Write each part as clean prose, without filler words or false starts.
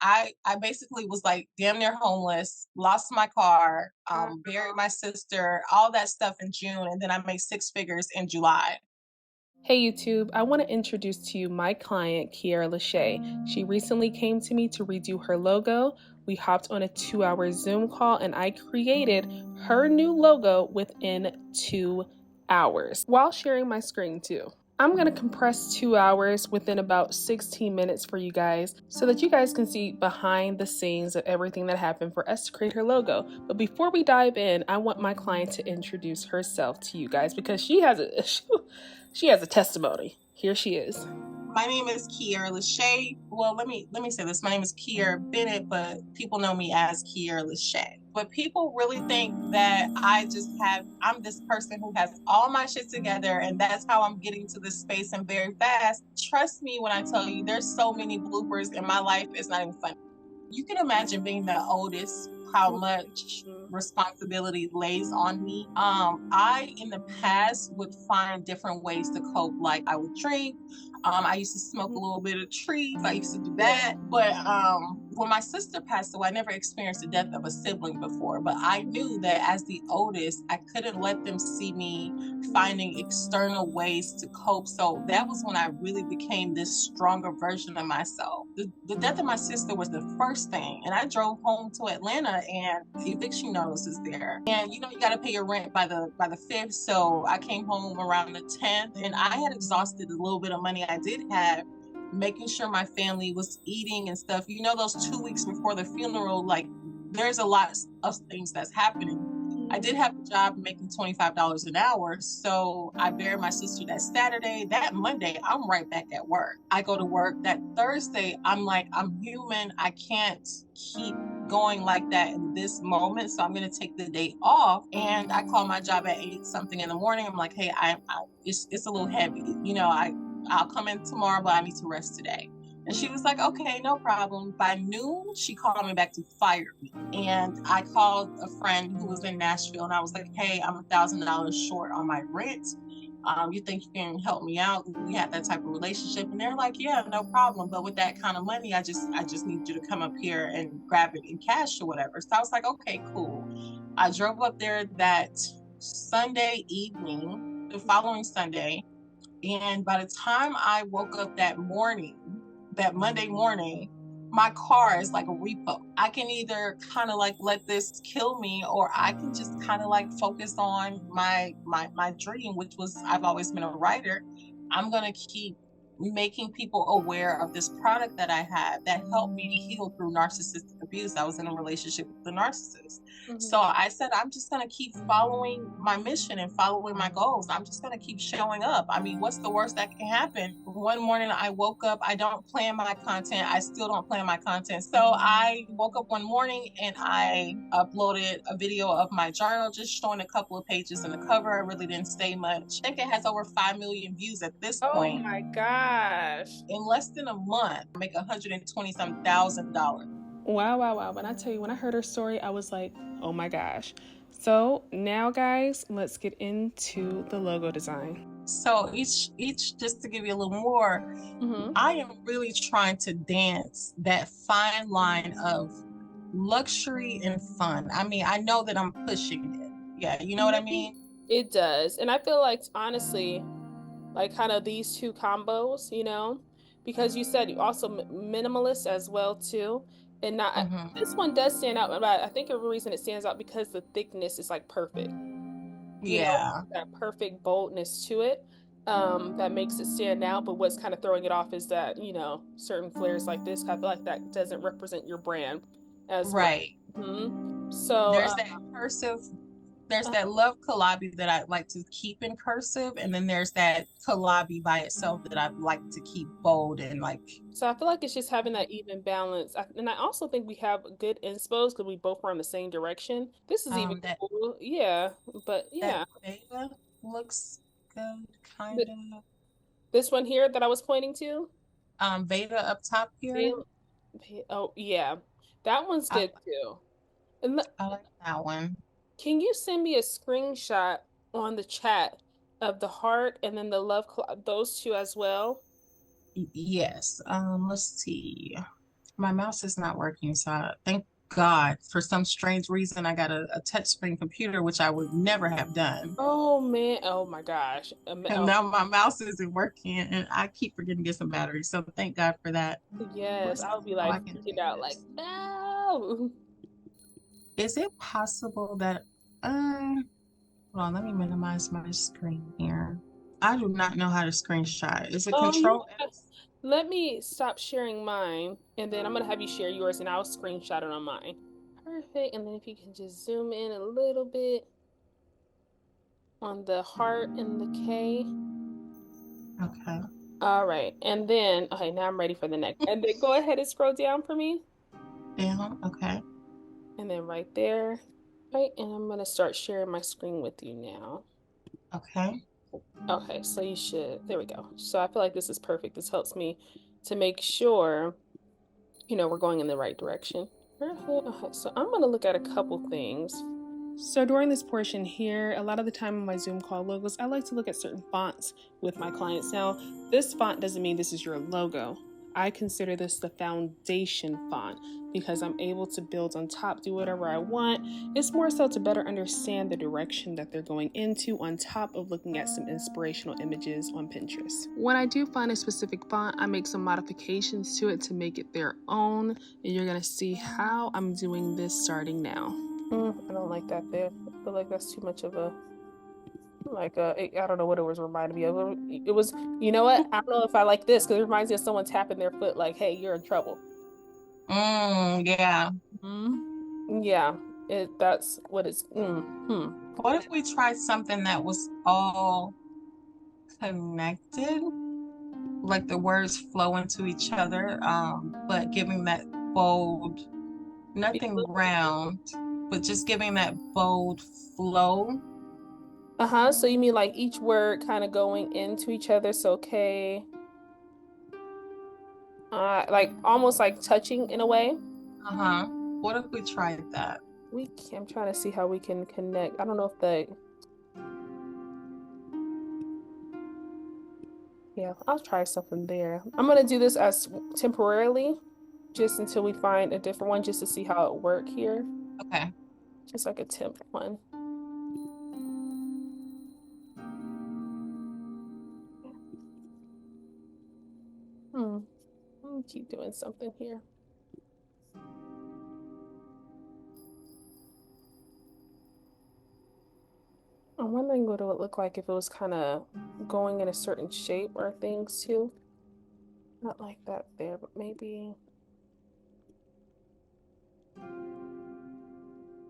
I basically was like damn near homeless, lost my car, buried my sister, all that stuff in June, and then I made six figures in July. Hey YouTube, I want to introduce to you my client, Kiara Lasha. She recently came to me to redo her logo. We hopped on a 2-hour Zoom call and I created her new logo within 2 hours while sharing my screen too. I'm going to compress 2 hours within about 16 minutes for you guys so that you guys can see behind the scenes of everything that happened for us to create her logo. But before we dive in, I want my client to introduce herself to you guys because she has a testimony. Here she is. My name is Kiara Lasha. Well, let me say this. My name is Kiara Bennett, but people know me as Kiara Lasha. But people really think that I'm this person who has all my shit together and that's how I'm getting to this space and very fast. Trust me when I tell you there's so many bloopers in my life, it's not even funny. You can imagine being the oldest, how much responsibility lays on me. I in the past would find different ways to cope. Like I would drink. I used to smoke a little bit of trees. I used to do that. But when my sister passed away, I never experienced the death of a sibling before. But I knew that as the oldest, I couldn't let them see me finding external ways to cope. So that was when I really became this stronger version of myself. The death of my sister was the first thing. And I drove home to Atlanta and eviction notice is there. And you know, you gotta pay your rent by the 5th. So I came home around the 10th and I had exhausted the little bit of money I did have, making sure my family was eating and stuff. You know, those 2 weeks before the funeral, like there's a lot of things that's happening. I did have a job making $25 an hour. So I buried my sister that Saturday. That Monday, I'm right back at work. I go to work that Thursday. I'm like, I'm human. I can't keep going like that in this moment. So I'm going to take the day off. And I call my job at 8 something in the morning. I'm like, hey, it's a little heavy. You know, I'll come in tomorrow, but I need to rest today. And she was like, okay, no problem. By noon, she called me back to fire me. And I called a friend who was in Nashville and I was like, hey, I'm $1,000 short on my rent. You think you can help me out? We had that type of relationship. And they're like, yeah, no problem. But with that kind of money, I just need you to come up here and grab it in cash or whatever. So I was like, okay, cool. I drove up there that Sunday evening, the following Sunday. And by the time I woke up that morning, that Monday morning, my car is like a repo. I can either kind of like let this kill me or I can just kind of like focus on my dream, which was I've always been a writer. I'm gonna keep making people aware of this product that I had that helped me to heal through narcissistic abuse. I was in a relationship with a narcissist. So I said, I'm just going to keep following my mission and following my goals. I'm just going to keep showing up. I mean, what's the worst that can happen? One morning I woke up, I don't plan my content. I still don't plan my content. So I woke up one morning and I uploaded a video of my journal, just showing a couple of pages in the cover. I really didn't say much. I think it has over 5 million views at this Oh point. my gosh. In less than a month, I make $120,000. Wow, wow, wow. When I tell you, when I heard her story, I was like, oh my gosh. So now, guys, let's get into the logo design. So each just to give you a little more, I am really trying to dance that fine line of luxury and fun. I mean, I know that I'm pushing it. Yeah, you know what I mean? It does. And I feel like, honestly, like kind of these two combos, because you said you also minimalist as well too. And not this one does stand out, but I think a reason it stands out because the thickness is like perfect. Yeah. That perfect boldness to it. That makes it stand out. But what's kind of throwing it off is that, certain flares like this, I feel like that doesn't represent your brand as well. Right. So There's that cursive. There's that love Kilabe that I like to keep in cursive, and then there's that Kilabe by itself that I like to keep bold and like. So I feel like it's just having that even balance. And I also think we have good inspos because we both are in the same direction. This is even That cool. Yeah, but that yeah. Vega looks good, kind Th- of. This one here that I was pointing to. Veda up top here. Oh, yeah. That one's I, good too. And I like that one. can you send me a screenshot on the chat of the heart and then the those two as well? Yes. Let's see. My mouse is not working, so thank God. For some strange reason, I got a touchscreen computer, which I would never have done. Oh man, oh my gosh. And Oh, now my mouse isn't working, and I keep forgetting to get some batteries. So thank God for that. yes, Let's I would see be how like I can freaking do out, like, this. no. Is it possible that hold on, let me minimize my screen here. I do not know how to screenshot. Is it You control know what? X? Let me stop sharing mine, and then I'm gonna have you share yours, and I'll screenshot it on mine. Perfect. And then if you can just zoom in a little bit on the heart and the K. Okay. All right. And then, okay, now I'm ready for the next. And then go ahead and scroll down for me. Down. Okay. And then right there. Right. And I'm gonna start sharing my screen with you now. Okay. Okay, so you should, there we go. So I feel like this is perfect. This helps me to make sure, we're going in the right direction. Perfect. Okay, so I'm going to look at a couple things. So during this portion here, a lot of the time in my Zoom call logos, I like to look at certain fonts with my clients. Now, this font doesn't mean this is your logo. I consider this the foundation font because I'm able to build on top, do whatever I want. It's more so to better understand the direction that they're going into on top of looking at some inspirational images on Pinterest. When I do find a specific font, I make some modifications to it to make it their own, and you're gonna see how I'm doing this starting now. I don't like that there. I feel like that's too much of a I don't know what it was reminding me of. It was, you know what? I don't know if I like this because it reminds me of someone tapping their foot like, hey, you're in trouble. Yeah. Yeah, that's what it's What if we tried something that was all connected, like the words flow into each other, but giving that bold, nothing round, but just giving that bold flow. Uh-huh. So you mean like each word kind of going into each other? So okay. Like almost like touching in a way. Uh-huh. What if we tried that? I'm trying to see how we can connect. I don't know if the Yeah, I'll try something there. I'm gonna do this as temporarily, just until we find a different one, just to see how it work here. Okay. Just like a temp one. Hmm. Let me keep doing something here. I'm wondering what it would look like if it was kind of going in a certain shape or things too. Not like that there, but maybe.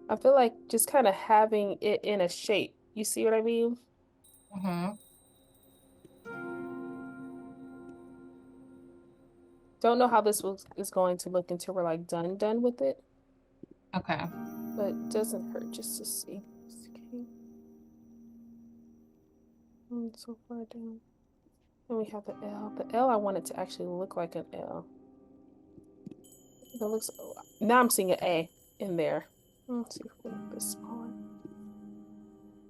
I feel like just kind of having it in a shape. You see what I mean? Mm-hmm. Don't know how is going to look until we're like done with it, Okay. but it doesn't hurt just to see. Okay. So far down. And we have the L. The L, I want it to actually look like an L. That looks, now I'm seeing an A in there. Let's see if we make this smaller.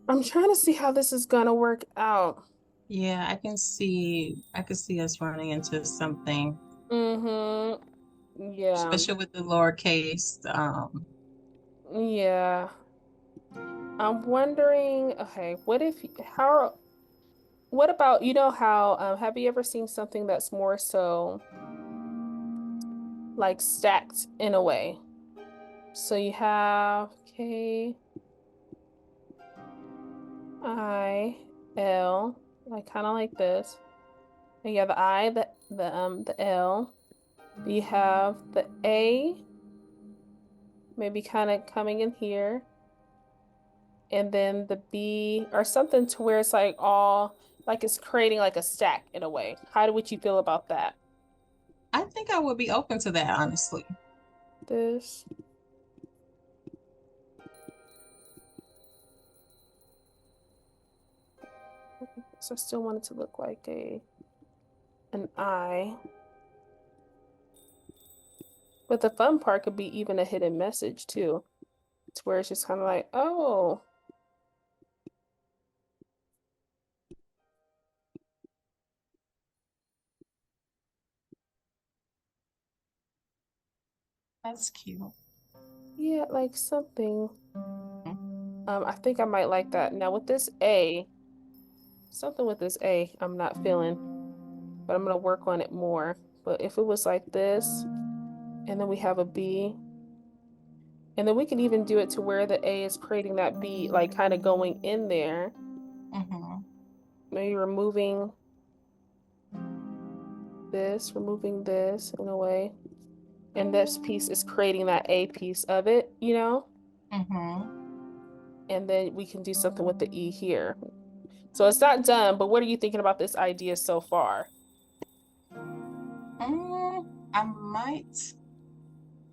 I'm trying to see how this is gonna work out. Yeah, I could see us running into something, Mm-hmm. Yeah. especially with the lowercase. Yeah. I'm wondering, okay, what about, how, have you ever seen something that's more so like stacked in a way? So you have K, I, L, like kind of like this. And you have the I, the L. You have the A, maybe kind of coming in here. And then the B or something to where it's like all like it's creating like a stack in a way. Would you feel about that? I think I would be open to that, honestly. This. So I still want it to look like an I. But the fun part could be even a hidden message too. It's where it's just kind of like, oh, That's cute. Yeah, like something. I think I might like that. Now with this A, something with this A, I'm not feeling, but I'm gonna work on it more. But if it was like this, and then we have a B, and then we can even do it to where the A is creating that B, like kind of going in there, Mm-hmm. maybe removing this in a way. And this piece is creating that A piece of it, you know? Mm-hmm. And then we can do something with the E here. So it's not done, but what are you thinking about this idea so far? I might.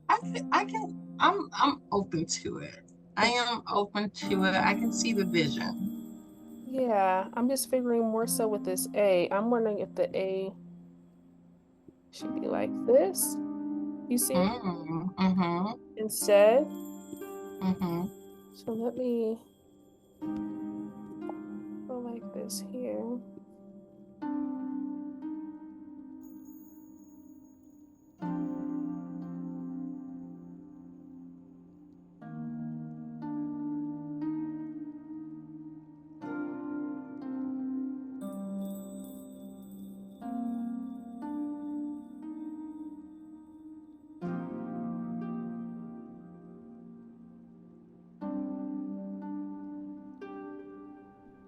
I can. I'm open to it. I am open to it. I can see the vision. Yeah, I'm just figuring more so with this A. I'm wondering if the A should be like this. You see? Mm-hmm. Instead. Mm-hmm. So let me go like this here.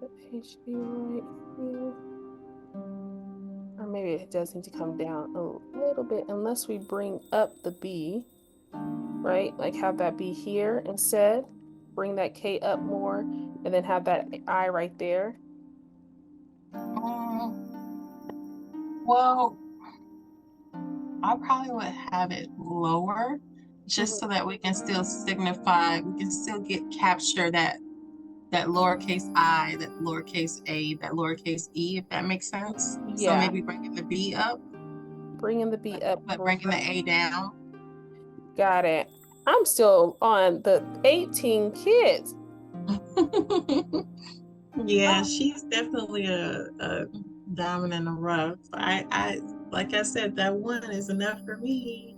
The A should be right here. Or maybe it does need to come down a little bit unless we bring up the B, right? Like have that B here instead. Bring that K up more and then have that I right there. Mm, well, I probably would have it lower just so Mhm. that we can still signify, we can still get capture that lowercase I, that lowercase a, that lowercase e, if that makes sense. So Yeah, maybe bringing the B up, bringing the B but, up but more. bringing the A down. Got it. I'm still on the 18 kids. Yeah, Oh, she's definitely a diamond in the rough. Like I said, that one is enough for me.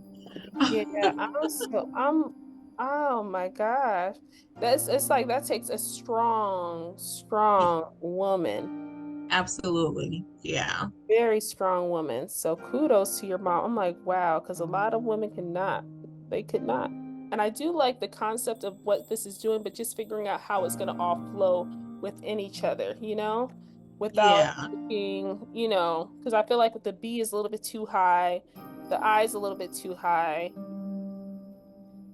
yeah, oh my gosh. It's like that takes a strong, strong woman. Absolutely. Yeah. Very strong woman. So kudos to your mom. I'm like, wow, because a lot of women cannot. They could not. And I do like the concept of what this is doing, but just figuring out how it's going to all flow within each other, without Yeah. being, because I feel like with the B is a little bit too high, the I is a little bit too high.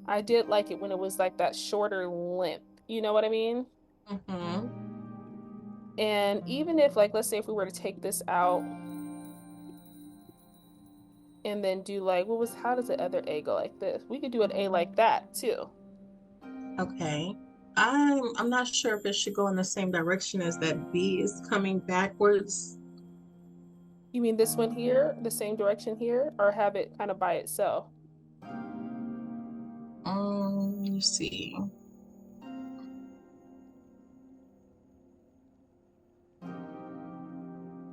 I did like it when it was like that shorter length. You know what I mean? Hmm. And even if, like, let's say if we were to take this out and then do like how does the other A go like this? We could do an A like that too. Okay. I'm not sure if it should go in the same direction as that B is coming backwards. You mean this one here, the same direction here, or have it kind of by itself? You see.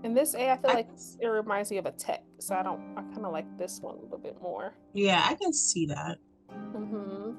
And this A, I feel I like can, it reminds me of a tech. So I kind of like this one a little bit more. yeah, I can see that. Mm-hmm.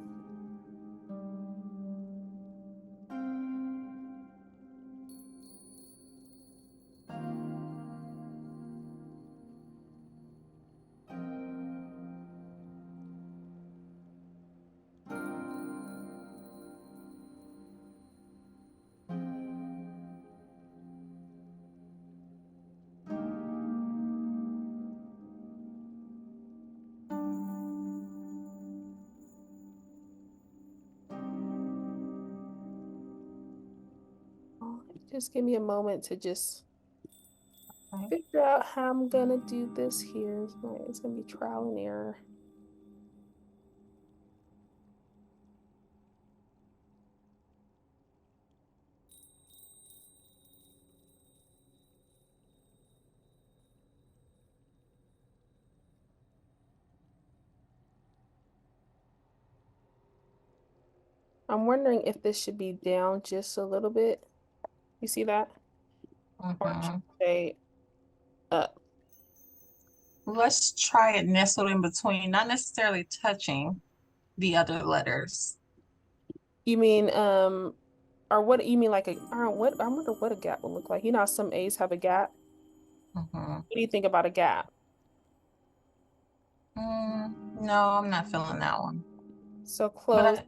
Oh, just give me a moment to just Okay. figure out how I'm gonna do this here. It's gonna be trial and error. I'm wondering if this should be down just a little bit. You see that? Or it should Hmm. stay up. Let's try it nestled in between, not necessarily touching. the other letters. You mean or what you mean like a what I wonder what a gap would look like. You know how some A's have a gap? Mhm. What do you think about a gap? No, I'm not feeling that one. So But close.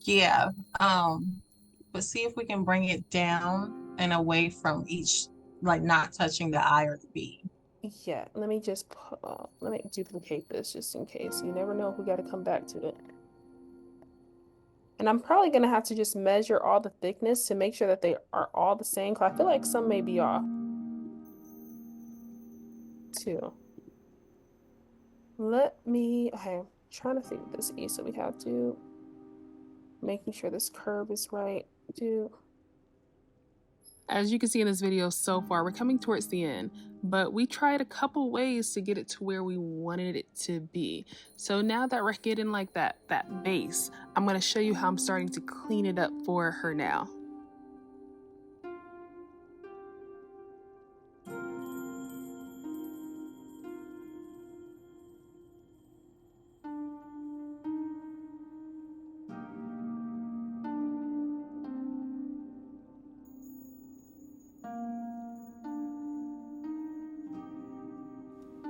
yeah, um, but see if we can bring it down and away from each, like not touching the I or the B. Yeah, let me just let me duplicate this just in case. You never know if we got to come back to it. And I'm probably gonna have to just measure all the thickness to make sure that they are all the same. Cause I feel like some may be off too. Okay, trying to think of this E. So we have to making sure this curve is right. Do As you can see in this video so far, we're coming towards the end, but we tried a couple ways to get it to where we wanted it to be. So now that we're getting like that base, I'm gonna show you how I'm starting to clean it up for her now.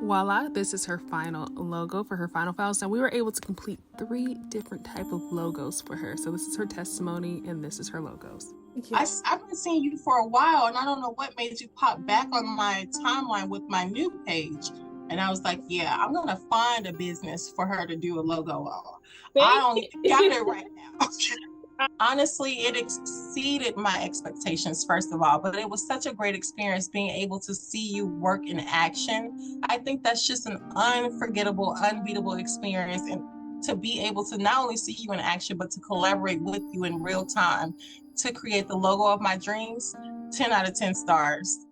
Voila, this is her final logo for her final files. Now we were able to complete 3 different type of logos for her. So this is her testimony and this is her logos. Yes. I've been seeing you for a while, and I don't know what made you pop back on my timeline with my new page. And I was like, yeah, I'm gonna find a business for her to do a logo on. I don't even got it right now. Honestly, it exceeded my expectations, first of all, but it was such a great experience being able to see you work in action. I think that's just an unforgettable, unbeatable experience. And to be able to not only see you in action, but to collaborate with you in real time to create the logo of my dreams, 10 out of 10 stars.